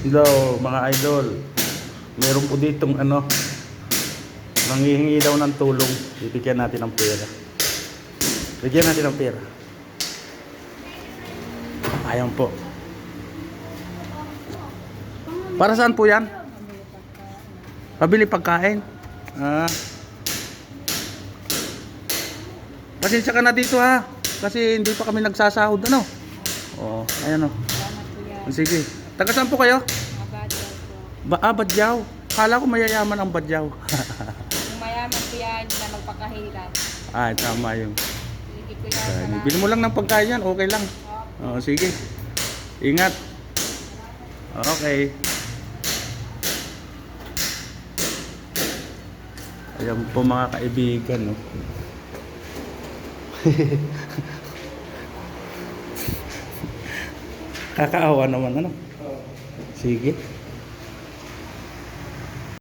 Hello mga idol. Meron po ditong nanghihingi daw ng tulong. Bibigyan natin ng pera. Bigyan natin ng pera. Ayan po. Para saan po yan? Pabili pagkain. Pasensya ka na dito ha. Kasi hindi pa kami nagsasahod Oh, ayan Sige. Taga saan po kayo? Badyaw. Kala ko mayayaman ang Badyaw. Yung mayaman po yan na magpakahirap. Tama yun. Sige ko yan. Bili mo lang ng pagkain yan, okay lang. Sige. Ingat. Okay. Ayan po mga kaibigan, Kakaawa naman, Sige.